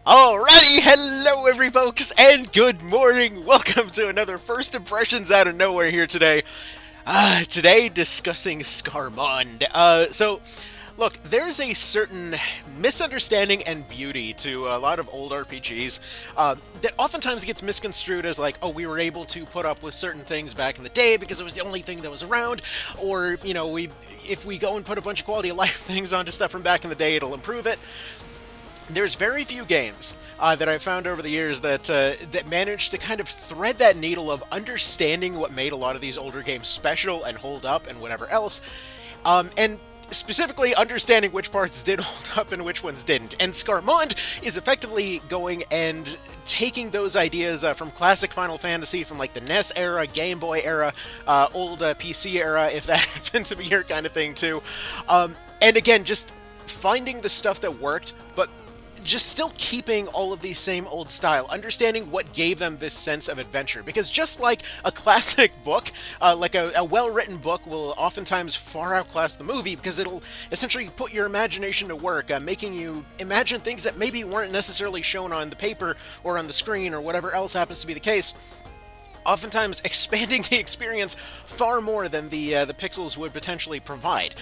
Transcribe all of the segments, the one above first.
Alrighty, hello every folks, and good morning. Welcome to another First Impressions Out of Nowhere here today. Today discussing Scarmonde. Look, there's a certain misunderstanding and beauty to a lot of old RPGs that oftentimes gets misconstrued as like, oh, we were able to put up with certain things back in the day because it was the only thing that was around, or, if we go and put a bunch of quality of life things onto stuff from back in the day, it'll improve it. There's very few games that I've found over the years that managed to kind of thread that needle of understanding what made a lot of these older games special and hold up and whatever else, and specifically understanding which parts did hold up and which ones didn't. And Scarmonde is effectively going and taking those ideas from classic Final Fantasy, from like the NES era, Game Boy era, old PC era, if that happened to be your kind of thing too, and again, just finding the stuff that worked, but just still keeping all of these same old style, understanding what gave them this sense of adventure. Because just like a classic book, like a well-written book will oftentimes far outclass the movie because it'll essentially put your imagination to work, making you imagine things that maybe weren't necessarily shown on the paper or on the screen or whatever else happens to be the case, oftentimes expanding the experience far more than the pixels would potentially provide.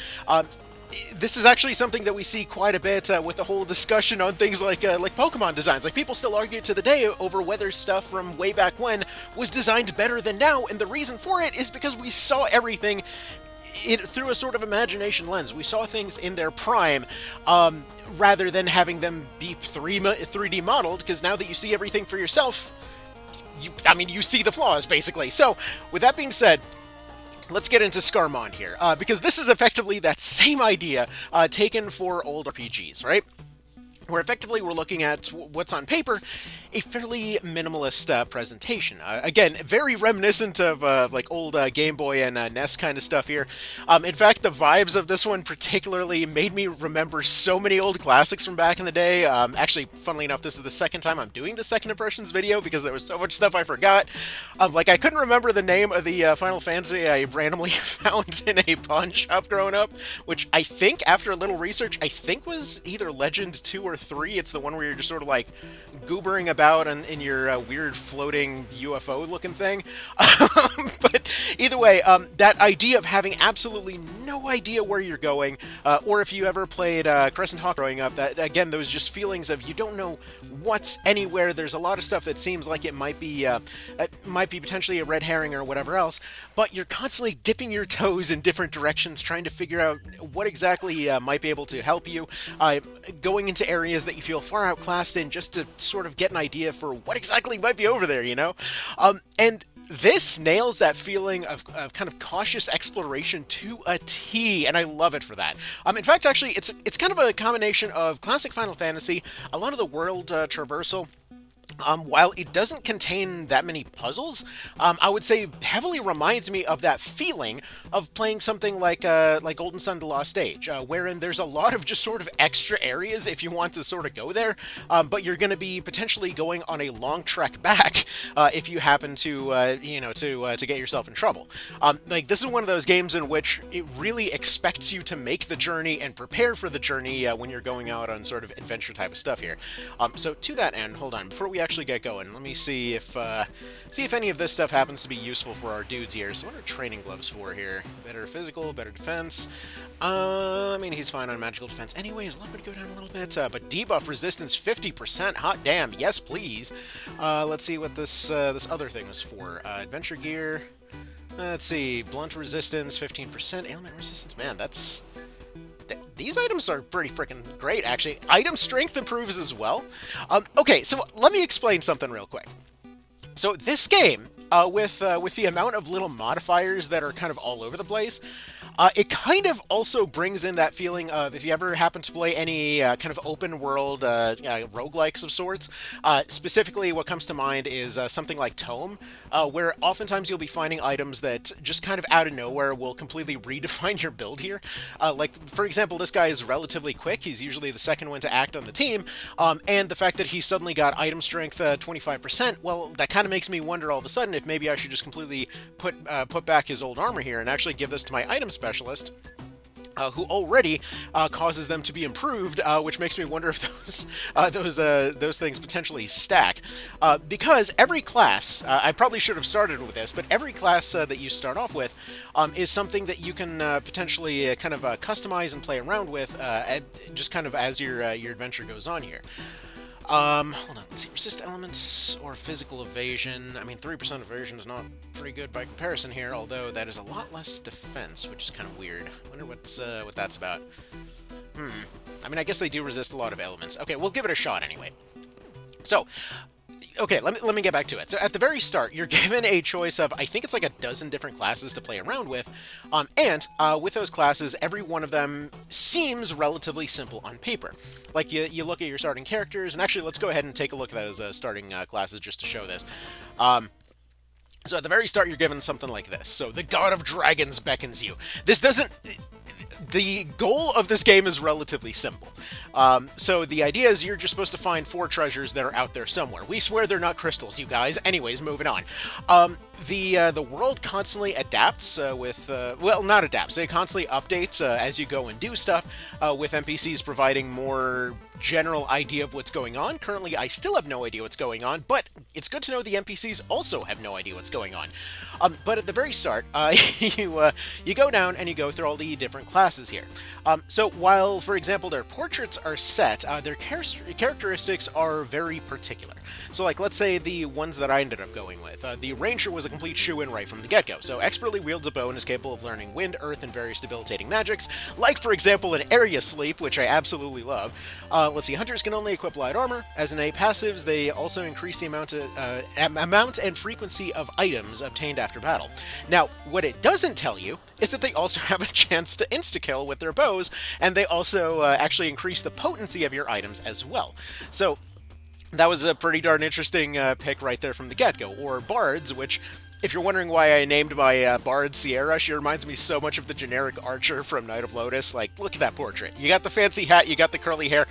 This is actually something that we see quite a bit with the whole discussion on things like Pokemon designs. Like, people still argue to the day over whether stuff from way back when was designed better than now, and the reason for it is because we saw everything through a sort of imagination lens. We saw things in their prime, rather than having them be 3D modeled, because now that you see everything for yourself, you see the flaws, basically. So, with that being said, let's get into Scarmonde here, because this is effectively that same idea taken for old RPGs, right? Where effectively we're looking at what's on paper, a fairly minimalist presentation. Again, very reminiscent of like old Game Boy and NES kind of stuff here. In fact, the vibes of this one particularly made me remember so many old classics from back in the day. Actually, funnily enough, this is the second time I'm doing the second impressions video because there was so much stuff I forgot. Like, I couldn't remember the name of the Final Fantasy I randomly found in a pawn shop growing up, which I think, after a little research, I think was either Legend 2 or 3. It's the one where you're just sort of like goobering about in your weird floating UFO looking thing. But either way, that idea of having absolutely no idea where you're going, or if you ever played Crescent Hawk growing up, that again, those just feelings of you don't know what's anywhere. There's a lot of stuff that seems like it might be potentially a red herring or whatever else, but you're constantly dipping your toes in different directions, trying to figure out what exactly might be able to help you, going into areas that you feel far outclassed in, just to sort of get an idea for what exactly might be over there, and this nails that feeling of kind of cautious exploration to a T, and I love it for that. In fact, actually, it's kind of a combination of classic Final Fantasy, a lot of the world traversal. While it doesn't contain that many puzzles, I would say heavily reminds me of that feeling of playing something like Golden Sun: The Lost Age, wherein there's a lot of just sort of extra areas if you want to sort of go there, but you're going to be potentially going on a long trek back if you happen to to get yourself in trouble. Like, this is one of those games in which it really expects you to make the journey and prepare for the journey when you're going out on sort of adventure type of stuff here. So to that end, hold on, before we actually get going, let me see if any of this stuff happens to be useful for our dudes here. So what are training gloves for here? Better physical, better defense. He's fine on magical defense anyway. His luck would go down a little bit, but debuff resistance 50%. Hot damn, yes please. Let's see what this other thing was for. Adventure gear. Let's see, blunt resistance 15%, ailment resistance. Man, these items are pretty freaking great, actually. Item strength improves as well. Okay, so let me explain something real quick. So this game, with the amount of little modifiers that are kind of all over the place, it kind of also brings in that feeling of, if you ever happen to play any kind of open world roguelikes of sorts, specifically what comes to mind is something like Tome, where oftentimes you'll be finding items that just kind of out of nowhere will completely redefine your build here. Like, for example, this guy is relatively quick. He's usually the second one to act on the team, and the fact that he suddenly got item strength 25%, well, that kind of makes me wonder all of a sudden if maybe I should just completely put back his old armor here and actually give this to my item specialist, who already causes them to be improved, which makes me wonder if those things potentially stack. Because every class, I probably should have started with this, but every class that you start off with is something that you can potentially kind of customize and play around with, just kind of as your adventure goes on here. Hold on, let's see. Resist elements or physical evasion. I mean, 3% evasion is not pretty good by comparison here, although that is a lot less defense, which is kind of weird. I wonder what that's about. I mean, I guess they do resist a lot of elements. Okay, we'll give it a shot anyway. So, okay, let me get back to it. So at the very start, you're given a choice of, I think it's like a dozen different classes to play around with, and with those classes, every one of them seems relatively simple on paper. Like, you look at your starting characters, and actually, let's go ahead and take a look at those starting classes just to show this. So at the very start, you're given something like this. So the God of Dragons beckons you. This doesn't... The goal of this game is relatively simple. So the idea is you're just supposed to find 4 treasures that are out there somewhere. We swear they're not crystals, you guys. Anyways, moving on. The world constantly adapts well, not adapts. It constantly updates as you go and do stuff, with NPCs providing more general idea of what's going on. Currently, I still have no idea what's going on, but it's good to know the NPCs also have no idea what's going on. But at the very start, you go down and you go through all the different classes here. So while, for example, their portraits are set, their characteristics are very particular. So, like, let's say the ones that I ended up going with. The Ranger was a complete shoe-in right from the get-go. So, expertly wields a bow and is capable of learning wind, earth, and various debilitating magics, like, for example, an area sleep, which I absolutely love. Let's see, Hunters can only equip light armor. As innate passives, they also increase the amount and frequency of items obtained after battle. Now, what it doesn't tell you is that they also have a chance to insta-kill with their bows, and they also actually increase the potency of your items as well. So, that was a pretty darn interesting pick right there from the get-go. Or Bards, which, if you're wondering why I named my Bard Sierra, she reminds me so much of the generic archer from Knight of Lotus. Like, look at that portrait. You got the fancy hat, you got the curly hair.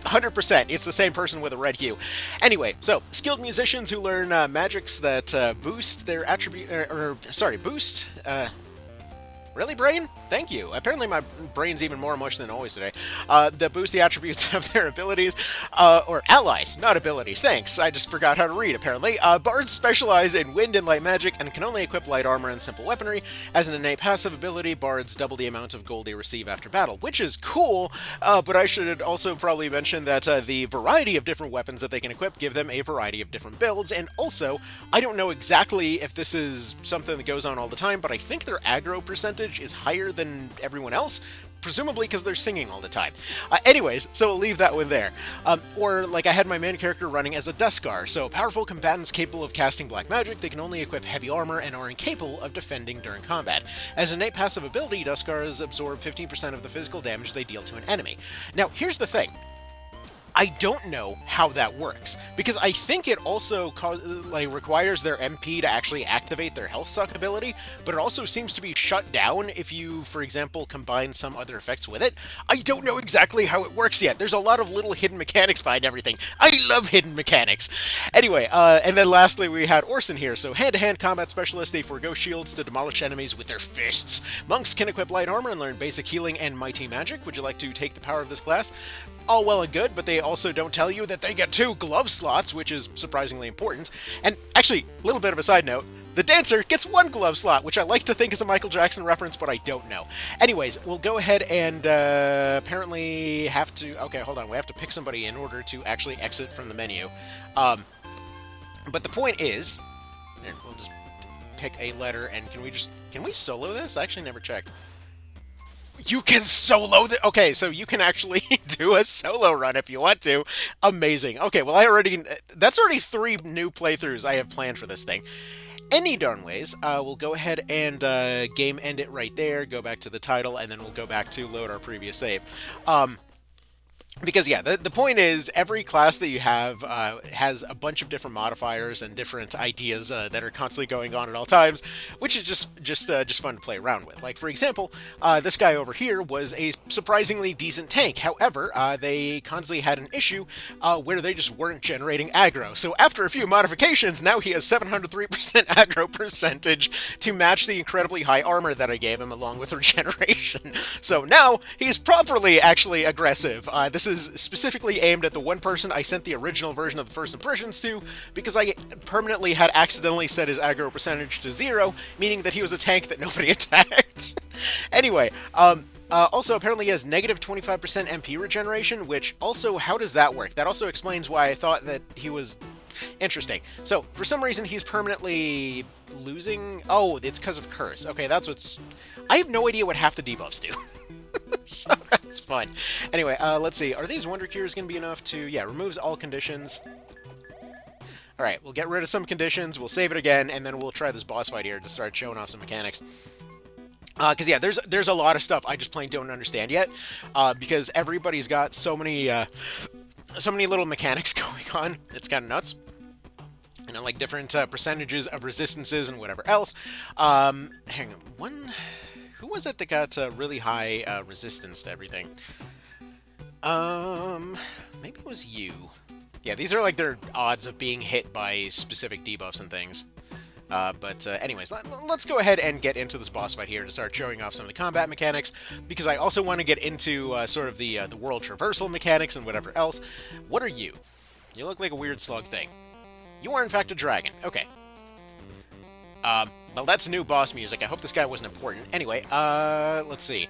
100%, it's the same person with a red hue. Anyway, so, skilled musicians who learn magics that boost their attribute... boost... Really, Brain? Thank you. Apparently my brain's even more mush than always today. That boost the attributes of their abilities, or allies, not abilities. Thanks, I just forgot how to read, apparently. Bards specialize in wind and light magic and can only equip light armor and simple weaponry. As an innate passive ability, Bards double the amount of gold they receive after battle, which is cool, but I should also probably mention that the variety of different weapons that they can equip give them a variety of different builds, and also, I don't know exactly if this is something that goes on all the time, but I think their aggro percentage is higher than everyone else, presumably because they're singing all the time. Anyways, so we'll leave that one there. Or, like, I had my main character running as a Dagar, so powerful combatants capable of casting black magic, they can only equip heavy armor and are incapable of defending during combat. As an innate passive ability, Duscars absorb 15% of the physical damage they deal to an enemy. Now, here's the thing. I don't know how that works, because I think it also requires their MP to actually activate their health suck ability, but it also seems to be shut down if you, for example, combine some other effects with it. I don't know exactly how it works yet. There's a lot of little hidden mechanics behind everything. I love hidden mechanics! Anyway, and then lastly we had Orson here. So hand-to-hand combat specialist, they forego shields to demolish enemies with their fists. Monks can equip light armor and learn basic healing and mighty magic. Would you like to take the power of this class? All well and good, but they also don't tell you that they get 2 glove slots, which is surprisingly important. And actually, a little bit of a side note, the dancer gets 1 glove slot, which I like to think is a Michael Jackson reference, but I don't know. Anyways, we'll go ahead and apparently have to... Okay, hold on. We have to pick somebody in order to actually exit from the menu. But the point is... Here, we'll just pick a letter, and can we solo this? I actually never checked. You can solo the... Okay, so you can actually do a solo run if you want to. Amazing. Okay, well, that's already 3 new playthroughs I have planned for this thing. Any darn ways, we'll go ahead and game end it right there, go back to the title, and then we'll go back to load our previous save. Because yeah, the point is every class that you have has a bunch of different modifiers and different ideas that are constantly going on at all times, which is just fun to play around with. Like for example, this guy over here was a surprisingly decent tank. However, they constantly had an issue where they just weren't generating aggro. So after a few modifications, now he has 703% aggro percentage to match the incredibly high armor that I gave him along with regeneration. So now he's properly actually aggressive. This is specifically aimed at the one person I sent the original version of the First Impressions to, because I permanently had accidentally set his aggro percentage to 0, meaning that he was a tank that nobody attacked. Anyway, also, apparently he has negative 25% MP regeneration, which also, how does that work? That also explains why I thought that he was interesting. So, for some reason, he's permanently losing... Oh, it's because of Curse. Okay, that's what's... I have no idea what half the debuffs do. So that's fun. Anyway, let's see. Are these Wonder Cures going to be enough to... Yeah, removes all conditions. Alright, we'll get rid of some conditions, we'll save it again, and then we'll try this boss fight here to start showing off some mechanics. Because, yeah, there's a lot of stuff I just plain don't understand yet, because everybody's got so many little mechanics going on. It's kind of nuts. You know, like different percentages of resistances and whatever else. Hang on, who was it that got really high resistance to everything? Maybe it was you. Yeah, these are like their odds of being hit by specific debuffs and things. Anyways, let's go ahead and get into this boss fight here to start showing off some of the combat mechanics, because I also want to get into sort of the world traversal mechanics and whatever else. What are you? You look like a weird slug thing. You are in fact a dragon. Okay. Well, that's new boss music. I hope this guy wasn't important. Anyway, let's see.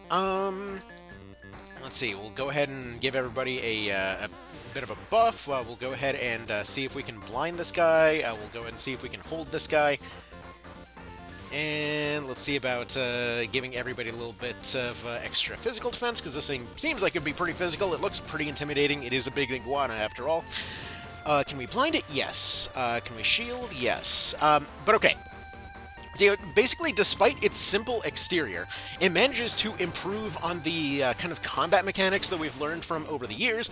Let's see. We'll go ahead and give everybody a bit of a buff. We'll go ahead and see if we can blind this guy. We'll go ahead and see if we can hold this guy. And let's see about giving everybody a little bit of extra physical defense, because this thing seems like it'd be pretty physical. It looks pretty intimidating. It is a big iguana, after all. Can we blind it? Yes. Can we shield? Yes. But okay. So, basically, despite its simple exterior, it manages to improve on the kind of combat mechanics that we've learned from over the years,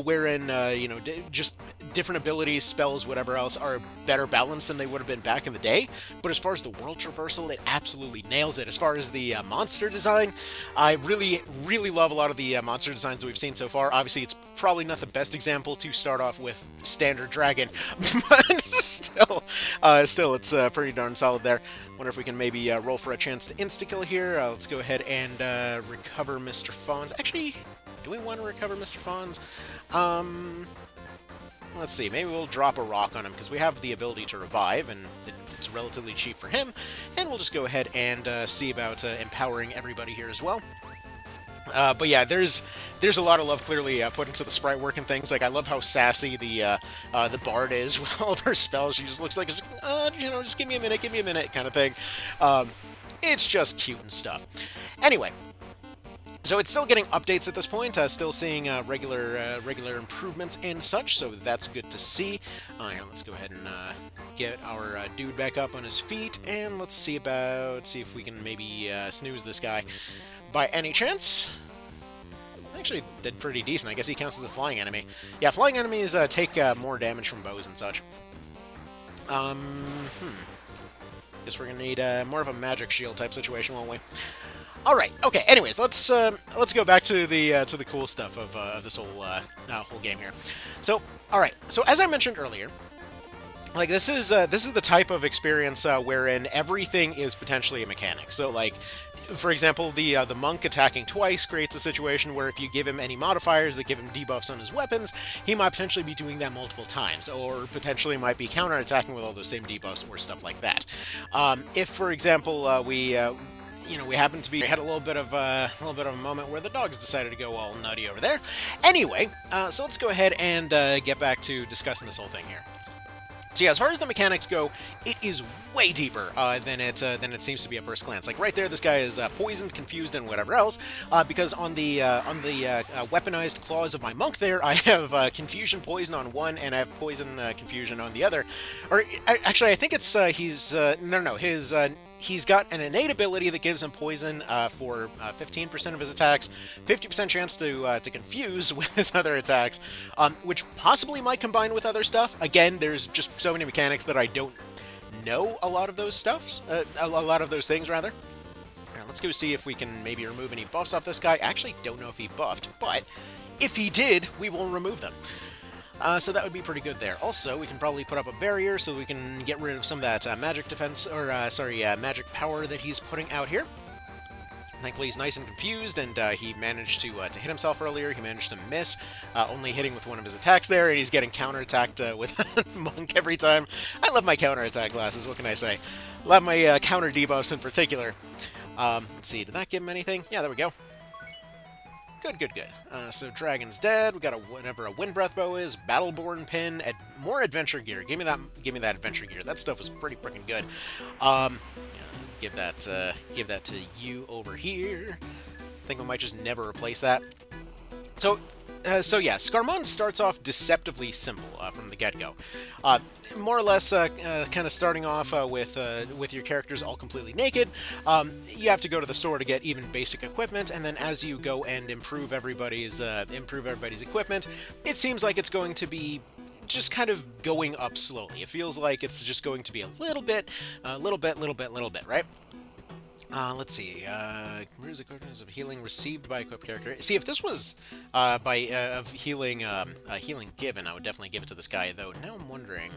wherein, you know, just different abilities, spells, whatever else, are better balanced than they would have been back in the day. But as far as the world traversal, it absolutely nails it. As far as the monster design, I really, really love a lot of the monster designs that we've seen so far. Obviously, it's probably not the best example to start off with standard dragon, but still, it's pretty darn solid there. Wonder if we can maybe roll for a chance to insta-kill here. Let's go ahead and recover Mr. Fonz. Actually, do we want to recover Mr. Fonz? Let's see. Maybe we'll drop a rock on him, because we have the ability to revive, and it's relatively cheap for him. And we'll just go ahead and see about empowering everybody here as well. But yeah, there's a lot of love clearly put into the sprite work and things. Like, I love how sassy the bard is with all of her spells. She just looks like, you know, just give me a minute kind of thing. It's just cute and stuff. Anyway, so it's still getting updates at this point. Still seeing regular improvements and such. So that's good to see. Here, let's go ahead and get our dude back up on his feet, and let's see if we can maybe snooze this guy. By any chance? Actually, did pretty decent. I guess he counts as a flying enemy. Yeah, flying enemies take more damage from bows and such. Guess we're gonna need more of a magic shield type situation, won't we? All right. Okay. Anyways, let's go back to the cool stuff of this whole game here. So, all right. So as I mentioned earlier, like this is the type of experience wherein everything is potentially a mechanic. So like, for example, the monk attacking twice creates a situation where if you give him any modifiers that give him debuffs on his weapons, he might potentially be doing that multiple times, or potentially might be counterattacking with all those same debuffs or stuff like that. If, for example, we happen to had a little bit of a moment where the dogs decided to go all nutty over there. Anyway, so let's go ahead and get back to discussing this whole thing here. So yeah, as far as the mechanics go, it is way deeper than it seems to be at first glance. Like right there, this guy is poisoned, confused, and whatever else. Because on the weaponized claws of my monk there, I have confusion poison on one, and I have poison confusion on the other. Or actually, I think it's his He's got an innate ability that gives him poison for 15% of his attacks, 50% chance to confuse with his other attacks, which possibly might combine with other stuff. Again, there's just so many mechanics that I don't know a lot of those a lot of those things, rather. Alright, let's go see if we can maybe remove any buffs off this guy. I actually don't know if he buffed, but if he did, we will remove them. So that would be pretty good there. Also, we can probably put up a barrier so we can get rid of some of that magic defense, or magic power that he's putting out here. Thankfully, he's nice and confused, and he managed to hit himself earlier. He managed to miss, only hitting with one of his attacks there, and he's getting counterattacked with Monk every time. I love my counterattack classes, what can I say? Love my counter debuffs in particular. Let's see, did that give him anything? Yeah, there we go. Good, good, good. So Dragon's dead. We got whatever a Wind Breath Bow is, Battleborn Pin, more adventure gear. Give me that adventure gear. That stuff was pretty freaking good. Yeah, give that to you over here. I think we might just never replace that. So yeah, Scarmonde starts off deceptively simple from the get-go. More or less, kind of starting off with your characters all completely naked. You have to go to the store to get even basic equipment, and then as you go and improve everybody's equipment, it seems like it's going to be just kind of going up slowly. It feels like it's just going to be a little bit, right? Let's see. Removes equipment of healing received by equipped character. See, if this was healing given, I would definitely give it to this guy. Though now I'm wondering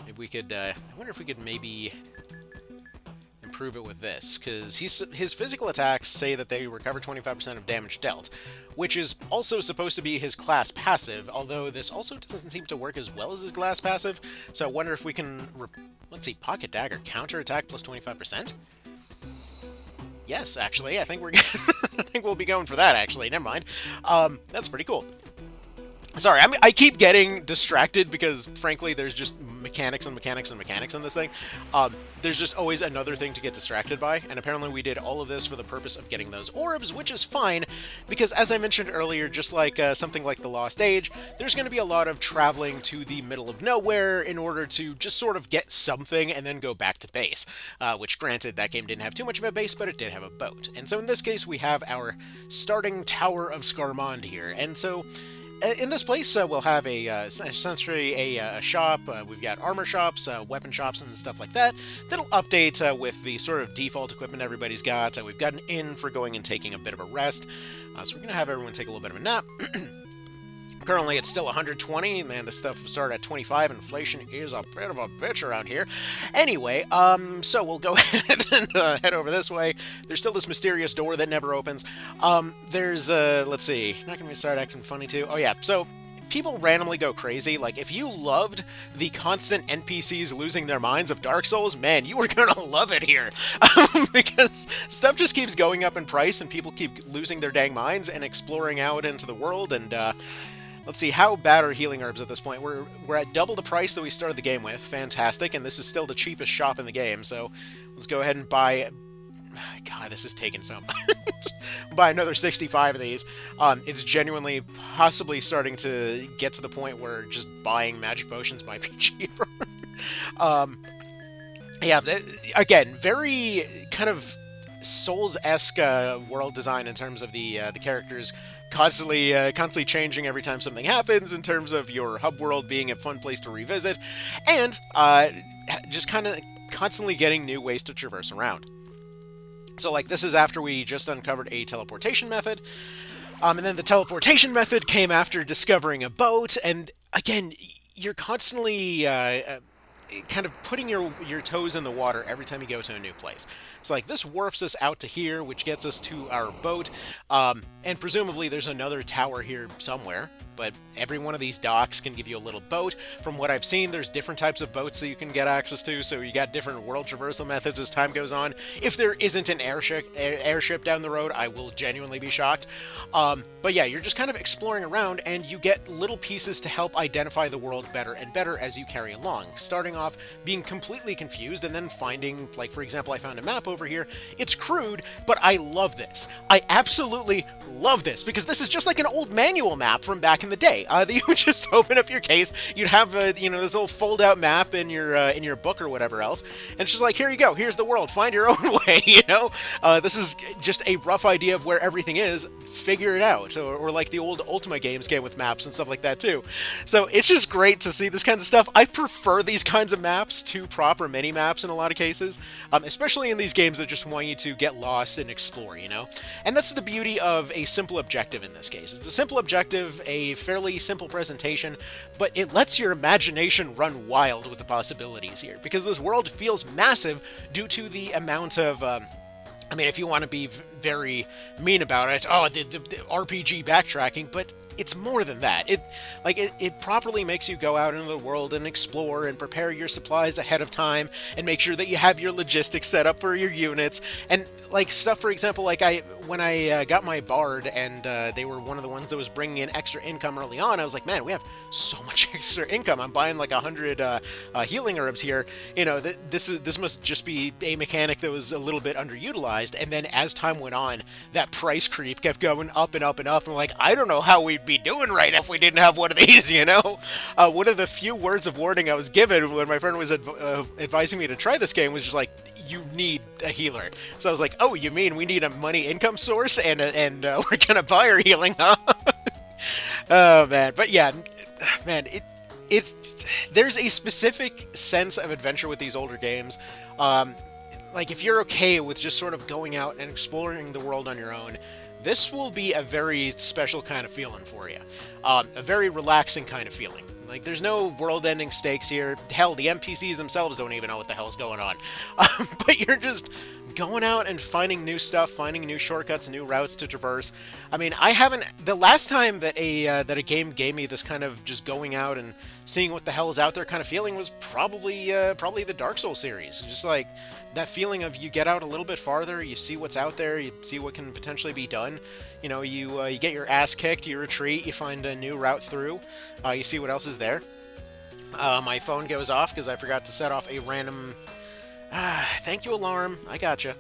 if we could. I wonder if we could maybe improve it with this, because his physical attacks say that they recover 25% of damage dealt, which is also supposed to be his class passive. Although this also doesn't seem to work as well as his class passive. So I wonder if we can. Let's see. Pocket Dagger counter attack plus 25%. Yes, actually, I think we're I think we'll be going for that, actually. Never mind. That's pretty cool. Sorry, I keep getting distracted because, frankly, there's just mechanics and mechanics and mechanics in this thing. There's just always another thing to get distracted by, and apparently we did all of this for the purpose of getting those orbs, which is fine, because as I mentioned earlier, just like something like The Lost Age, there's going to be a lot of traveling to the middle of nowhere in order to just sort of get something and then go back to base, which, granted, that game didn't have too much of a base, but it did have a boat. And so in this case, we have our starting Tower of Scarmonde here, and so in this place, we'll have essentially a shop. We've got armor shops, weapon shops, and stuff like that. That'll update with the sort of default equipment everybody's got. We've got an inn for going and taking a bit of a rest. So we're going to have everyone take a little bit of a nap. Currently, it's still 120. Man, this stuff started at 25. Inflation is a bit of a bitch around here. Anyway, so we'll go ahead and head over this way. There's still this mysterious door that never opens. There's, let's see. Not going to start acting funny, too. Oh, yeah. So people randomly go crazy. Like, if you loved the constant NPCs losing their minds of Dark Souls, man, you are going to love it here. Because stuff just keeps going up in price, and people keep losing their dang minds and exploring out into the world, and, let's see, how bad are healing herbs at this point? We're at double the price that we started the game with. Fantastic, and this is still the cheapest shop in the game, so let's go ahead and buy... God, this is taking so much. Buy another 65 of these. It's genuinely possibly starting to get to the point where just buying magic potions might be cheaper. Yeah, again, very kind of Souls-esque world design in terms of the characters constantly changing every time something happens, in terms of your hub world being a fun place to revisit, and just kind of constantly getting new ways to traverse around. So, like, this is after we just uncovered a teleportation method, and then the teleportation method came after discovering a boat, and again, you're constantly kind of putting your toes in the water every time you go to a new place. So, like, this warps us out to here, which gets us to our boat, and presumably there's another tower here somewhere, but every one of these docks can give you a little boat. From what I've seen, there's different types of boats that you can get access to, so you got different world traversal methods as time goes on. If there isn't an airship down the road, I will genuinely be shocked. But yeah, you're just kind of exploring around, and you get little pieces to help identify the world better and better as you carry along. Starting off, being completely confused, and then finding, like, for example, I found a map over here. It's crude, but I love this. I absolutely love this, because this is just like an old manual map from back in the day. That you would just open up your case, you'd have, you know, this little fold-out map in your book or whatever else, and it's just like, here you go, here's the world, find your own way, you know? This is just a rough idea of where everything is, figure it out. Or like the old Ultima games came with maps and stuff like that too. So it's just great to see this kind of stuff. I prefer these kinds of maps to proper mini-maps in a lot of cases, especially in these games that just want you to get lost and explore, you know? And that's the beauty of a simple objective in this case. It's a simple objective, a fairly simple presentation, but it lets your imagination run wild with the possibilities here, because this world feels massive due to the amount of, I mean, if you want to be very mean about it, oh, the RPG backtracking, but it's more than that. It properly makes you go out into the world and explore and prepare your supplies ahead of time and make sure that you have your logistics set up for your units. And like stuff, for example, like when I got my bard and they were one of the ones that was bringing in extra income early on, I was like, man, we have so much extra income. I'm buying like 100 healing herbs here. You know, this must just be a mechanic that was a little bit underutilized. And then as time went on, that price creep kept going up and up and up. And like, I don't know how we'd be doing right now if we didn't have one of these, you know? One of the few words of warning I was given when my friend was advising me to try this game was just like, you need a healer. So I was like, oh, you mean we need a money income source and we're gonna buy our healing, huh? Oh, man. But yeah, man, it's there's a specific sense of adventure with these older games. Like, if you're okay with just sort of going out and exploring the world on your own, this will be a very special kind of feeling for you. A very relaxing kind of feeling. Like, there's no world-ending stakes here. Hell, the NPCs themselves don't even know what the hell's going on. But you're just going out and finding new stuff, finding new shortcuts, new routes to traverse. I mean, the last time that a game gave me this kind of just going out and seeing what the hell is out there kind of feeling was probably the Dark Souls series. Just like that feeling of you get out a little bit farther, you see what's out there, you see what can potentially be done. You know, you get your ass kicked, you retreat, you find a new route through, you see what else is there. My phone goes off because I forgot to set off a random thank you alarm. I gotcha.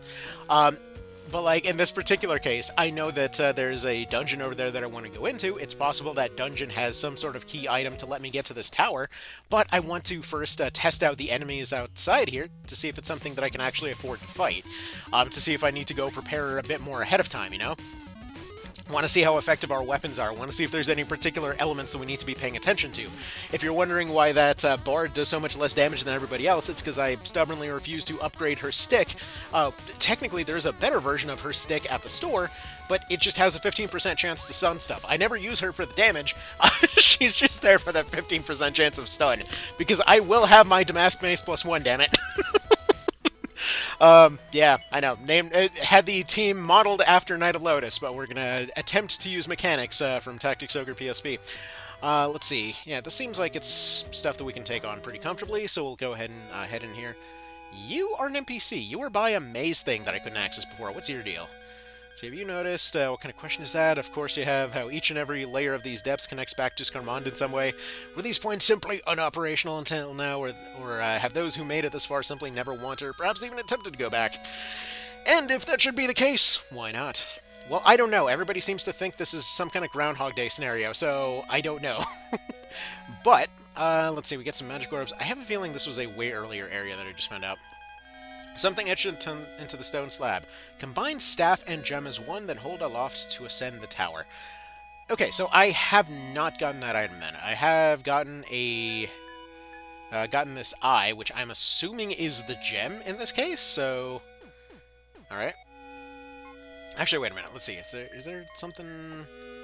But like in this particular case, I know that there's a dungeon over there that I want to go into. It's possible that dungeon has some sort of key item to let me get to this tower, but I want to first test out the enemies outside here to see if it's something that I can actually afford to fight. To see if I need to go prepare a bit more ahead of time, you know? Want to see how effective our weapons are. Want to see if there's any particular elements that we need to be paying attention to. If you're wondering why that bard does so much less damage than everybody else, it's because I stubbornly refuse to upgrade her stick. Technically, there's a better version of her stick at the store, but it just has a 15% chance to stun stuff. I never use her for the damage. She's just there for that 15% chance of stun, because I will have my Damask Mace +1, damn it. Yeah, I know. Had the team modeled after Knight of Lotus, but we're gonna attempt to use mechanics from Tactics Ogre PSP. Let's see. Yeah, this seems like it's stuff that we can take on pretty comfortably, so we'll go ahead and head in here. You are an NPC. You were by a maze thing that I couldn't access before. What's your deal? So have you noticed, what kind of question is that? Of course you have how each and every layer of these depths connects back to Scarmonde in some way. Were these points simply unoperational until now, or have those who made it this far simply never want or perhaps even attempted to go back? And if that should be the case, why not? Well, I don't know. Everybody seems to think this is some kind of Groundhog Day scenario, so I don't know. But, let's see, we get some magic orbs. I have a feeling this was a way earlier area that I just found out. Something etched into the stone slab. Combine staff and gem as one, then hold aloft to ascend the tower. Okay, so I have not gotten that item then. I have gotten gotten this eye, which I'm assuming is the gem in this case, so... Alright. Actually, wait a minute, let's see. Is there something...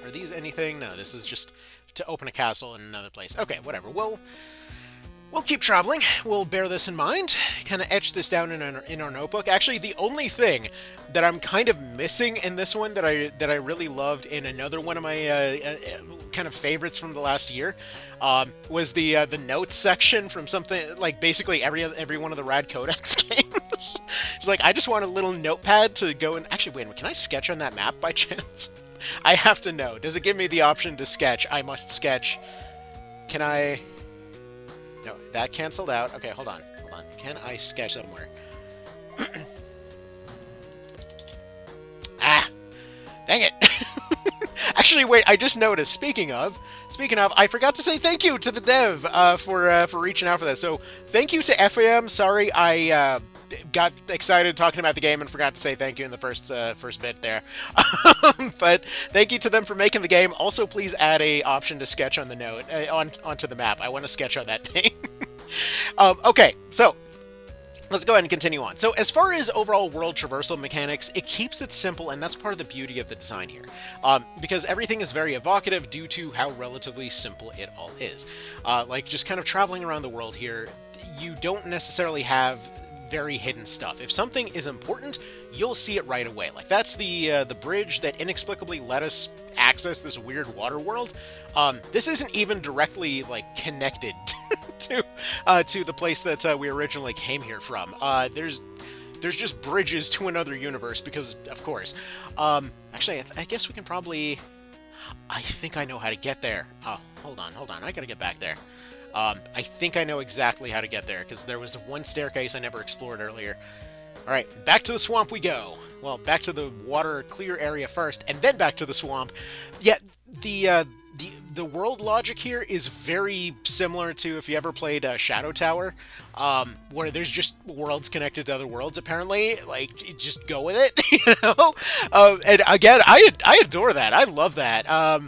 Are these anything? No, this is just to open a castle in another place. Okay, whatever. We'll keep traveling. We'll bear this in mind. Kind of etch this down in our notebook. Actually, the only thing that I'm kind of missing in this one that I really loved in another one of my kind of favorites from the last year was the notes section from something like basically every one of the Rad Codex games. It's like I just want a little notepad to go and actually wait a minute, can I sketch on that map by chance? I have to know. Does it give me the option to sketch? I must sketch. Can I? No, that canceled out. Okay, hold on. Hold on. Can I sketch somewhere? Ah! Dang it! Actually, wait, I just noticed, speaking of, I forgot to say thank you to the dev for reaching out for this. So, thank you to FAM. Sorry, I got excited talking about the game and forgot to say thank you in the first bit there. But thank you to them for making the game. Also, please add a option to sketch on the note, onto the map. I want to sketch on that thing. Okay, so let's go ahead and continue on. So as far as overall world traversal mechanics, it keeps it simple, and that's part of the beauty of the design here. Because everything is very evocative due to how relatively simple it all is. Like, just kind of traveling around the world here, you don't necessarily have very hidden stuff. If something is important, you'll see it right away. Like, that's the bridge that inexplicably let us access this weird water world. This isn't even directly, like, connected to the place that we originally came here from. There's just bridges to another universe because, of course. Actually, I guess we can probably... I think I know how to get there. Oh, hold on. I gotta get back there. I think I know exactly how to get there, because there was one staircase I never explored earlier. Alright, back to the swamp we go. Well, back to the water clear area first, and then back to the swamp. Yeah, the world logic here is very similar to if you ever played Shadow Tower, where there's just worlds connected to other worlds, apparently. Like, just go with it, you know? And again, I adore that. I love that.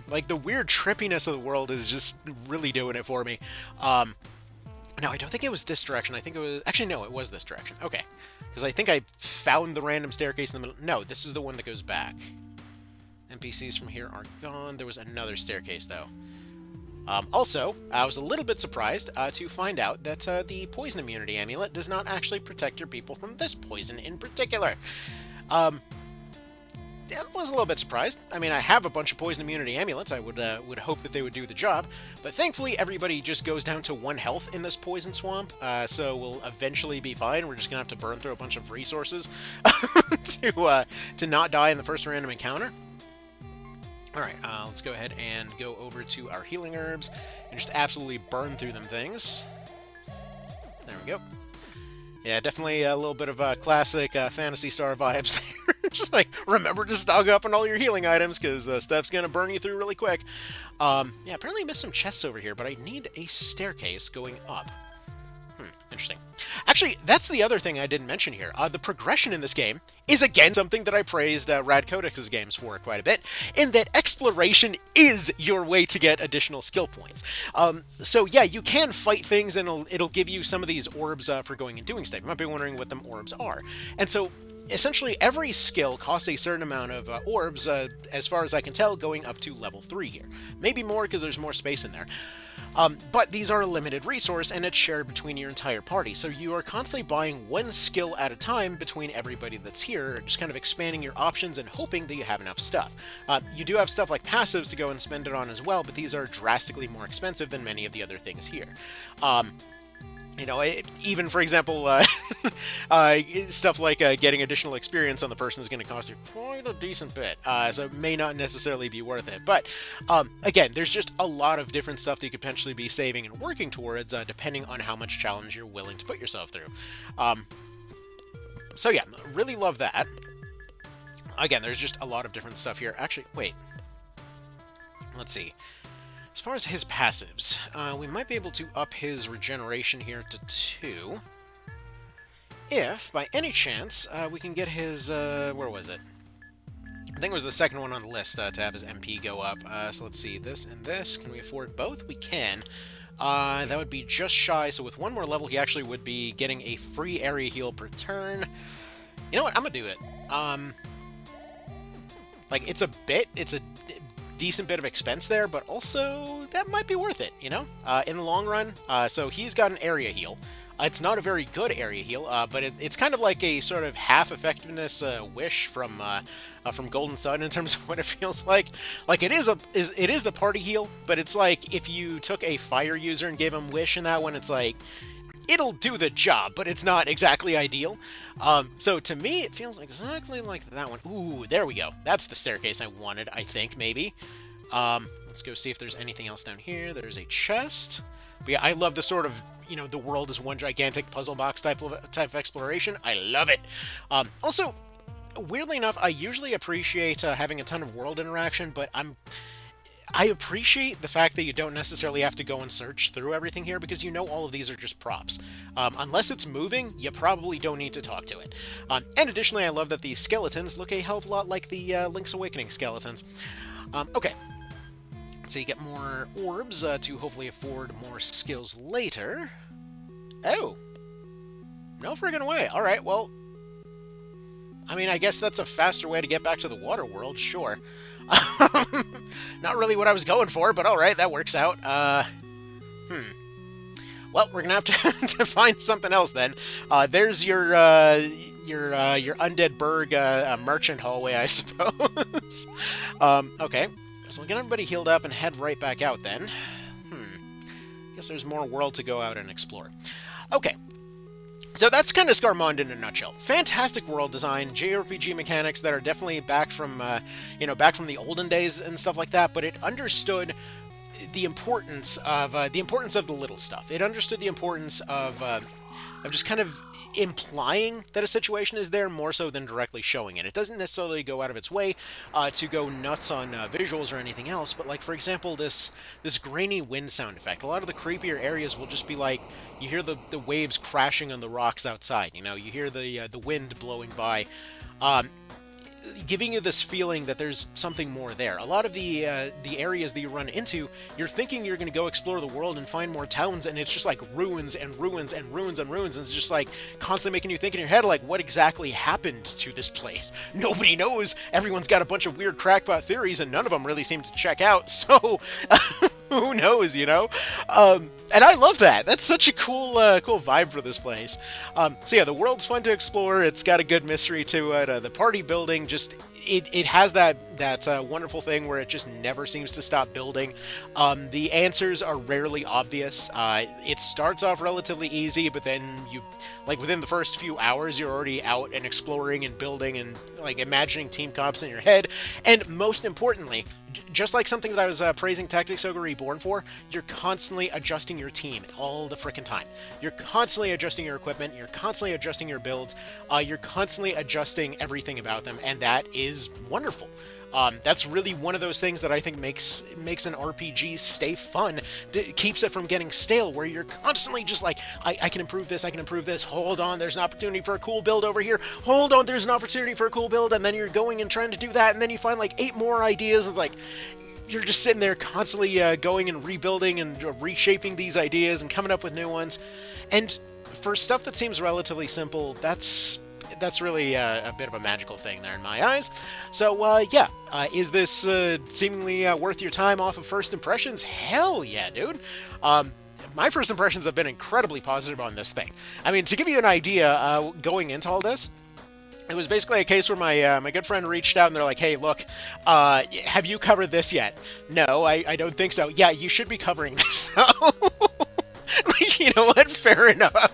Like, the weird trippiness of the world is just really doing it for me. No, I don't think it was this direction. I think it was... Actually, no, it was this direction. Okay. Because I think I found the random staircase in the middle. No, this is the one that goes back. NPCs from here are gone. There was another staircase, though. Also, I was a little bit surprised to find out that the poison immunity amulet does not actually protect your people from this poison in particular. I was a little bit surprised. I mean, I have a bunch of poison immunity amulets. I would hope that they would do the job. But thankfully, everybody just goes down to 1 health in this poison swamp. So we'll eventually be fine. We're just going to have to burn through a bunch of resources to not die in the first random encounter. Alright, let's go ahead and go over to our healing herbs and just absolutely burn through them things. There we go. Yeah, definitely a little bit of classic Phantasy Star vibes there. Just like, remember to stock up on all your healing items, because stuff's gonna burn you through really quick. Yeah, apparently I missed some chests over here, but I need a staircase going up. Interesting. Actually, that's the other thing I didn't mention here. The progression in this game is, again, something that I praised Rad Codex's games for quite a bit, in that exploration is your way to get additional skill points. So yeah, you can fight things, and it'll give you some of these orbs for going and doing stuff. You might be wondering what them orbs are. And so, essentially, every skill costs a certain amount of orbs, as far as I can tell, going up to level 3 here. Maybe more, because there's more space in there. But these are a limited resource, and it's shared between your entire party, so you are constantly buying 1 skill at a time between everybody that's here, just kind of expanding your options and hoping that you have enough stuff. You do have stuff like passives to go and spend it on as well, but these are drastically more expensive than many of the other things here. You know, even, for example, stuff like getting additional experience on the person is going to cost you quite a decent bit, so it may not necessarily be worth it. But, again, there's just a lot of different stuff that you could potentially be saving and working towards, depending on how much challenge you're willing to put yourself through. So yeah, really love that. Again, there's just a lot of different stuff here. Actually, wait. Let's see. As far as his passives, we might be able to up his regeneration here to 2. If, by any chance, we can get his, where was it? I think it was the second one on the list to have his MP go up. So let's see, this and this. Can we afford both? We can. That would be just shy, so with 1 more level, he actually would be getting a free area heal per turn. You know what? I'm gonna do it. Like, it's a decent bit of expense there, but also that might be worth it, you know, in the long run. So he's got an area heal. It's not a very good area heal, but it's kind of like a sort of half effectiveness wish from Golden Sun in terms of what it feels like. Like, it is the party heal, but it's like if you took a fire user and gave him wish in that one, it's like it'll do the job, but it's not exactly ideal. So to me, it feels exactly like that one. Ooh, there we go. That's the staircase I wanted, I think, maybe. Let's go see if there's anything else down here. There's a chest. But yeah, I love the sort of the world is one gigantic puzzle box type of exploration. I love it. Also, weirdly enough, I usually appreciate having a ton of world interaction, but I appreciate the fact that you don't necessarily have to go and search through everything here, because all of these are just props. Unless it's moving, you probably don't need to talk to it. And additionally, I love that the skeletons look a hell of a lot like the Link's Awakening skeletons. Okay. So you get more orbs to hopefully afford more skills later. Oh. No friggin' way. Alright, well... I mean, I guess that's a faster way to get back to the water world, sure. Not really what I was going for, but alright, that works out. Well, we're gonna have to find something else then. There's your Undead Berg merchant hallway, I suppose. Okay. So we'll get everybody healed up and head right back out then. Guess there's more world to go out and explore. Okay. So that's kind of Scarmonde in a nutshell. Fantastic world design, JRPG mechanics that are definitely back from the olden days and stuff like that, but it understood the importance of the little stuff. It understood the importance of just kind of implying that a situation is there more so than directly showing it. It doesn't necessarily go out of its way to go nuts on visuals or anything else, but like, for example, this grainy wind sound effect. A lot of the creepier areas will just be like, you hear the waves crashing on the rocks outside, you hear the wind blowing by, giving you this feeling that there's something more there. A lot of the areas that you run into, you're thinking you're going to go explore the world and find more towns, and it's just like ruins and ruins and ruins and ruins, and it's just like constantly making you think in your head, like, what exactly happened to this place? Nobody knows. Everyone's got a bunch of weird crackpot theories, and none of them really seem to check out, so... Who knows, And I love that. That's such a cool vibe for this place. So yeah, the world's fun to explore. It's got a good mystery to it. The party building just... It has that wonderful thing where it just never seems to stop building. The answers are rarely obvious. It starts off relatively easy, but then within the first few hours, you're already out and exploring and building and imagining team comps in your head. And most importantly, just like something that I was praising Tactics Ogre Reborn for, you're constantly adjusting your team all the frickin' time. You're constantly adjusting your equipment, you're constantly adjusting your builds, you're constantly adjusting everything about them, and that is wonderful. That's really one of those things that I think makes an RPG stay fun, keeps it from getting stale, where you're constantly just like, I can improve this, I can improve this, hold on, there's an opportunity for a cool build over here, hold on, there's an opportunity for a cool build, and then you're going and trying to do that, and then you find like 8 more ideas. It's like, you're just sitting there constantly going and rebuilding and reshaping these ideas and coming up with new ones. And for stuff that seems relatively simple, that's really a bit of a magical thing there in my eyes. So, yeah. Is this seemingly worth your time off of first impressions? Hell yeah, dude. My first impressions have been incredibly positive on this thing. I mean, to give you an idea, going into all this, it was basically a case where my good friend reached out and they're like, hey, look, have you covered this yet? No, I don't think so. Yeah, you should be covering this, though. You know what? Fair enough.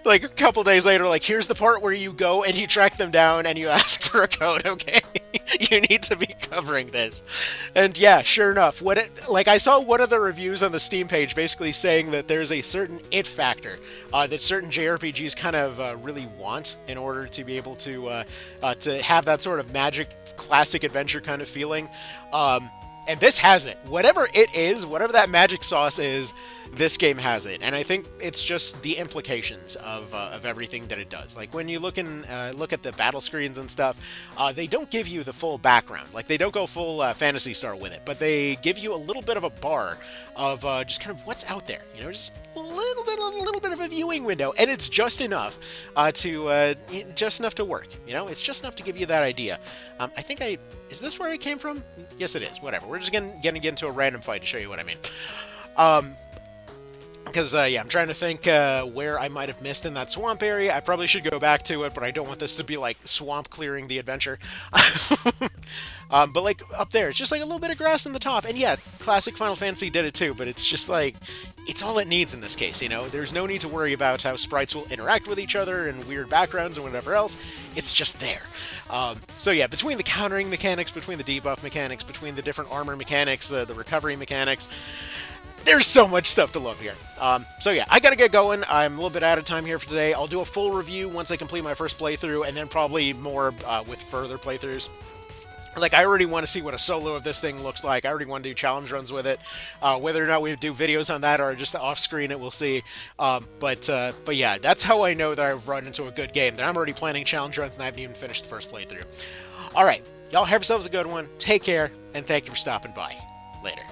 Like, a couple days later, like, here's the part where you go and you track them down and you ask for a code, okay? You need to be covering this. And yeah, sure enough, I saw one of the reviews on the Steam page basically saying that there's a certain it factor that certain JRPGs kind of really want in order to be able to have that sort of magic classic adventure kind of feeling. And this has it. Whatever it is, whatever that magic sauce is, this game has it. And I think it's just the implications of everything that it does. Like, when you look at the battle screens and stuff, they don't give you the full background. Like, they don't go full Phantasy Star with it, but they give you a little bit of a bar of just kind of what's out there. Just a little bit of a viewing window, and it's just enough to work. It's just enough to give you that idea. I think is this where it came from? Yes, it is. Whatever. We're just gonna get into a random fight to show you what I mean. Because, yeah, I'm trying to think where I might have missed in that swamp area. I probably should go back to it, but I don't want this to be, like, swamp clearing the adventure. But, like, up there, it's just, like, a little bit of grass in the top. And, yeah, classic Final Fantasy did it, too, but it's just, like, it's all it needs in this case, There's no need to worry about how sprites will interact with each other and weird backgrounds and whatever else. It's just there. So, yeah, between the countering mechanics, between the debuff mechanics, between the different armor mechanics, the recovery mechanics, there's so much stuff to love here. So yeah, I gotta get going. I'm a little bit out of time here for today. I'll do a full review once I complete my first playthrough, and then probably more with further playthroughs. Like, I already want to see what a solo of this thing looks like. I already want to do challenge runs with it. Whether or not we do videos on that or just off screen it, we'll see. But yeah, that's how I know that I've run into a good game. That I'm already planning challenge runs and I haven't even finished the first playthrough. All right, y'all have yourselves a good one. Take care, and thank you for stopping by. Later.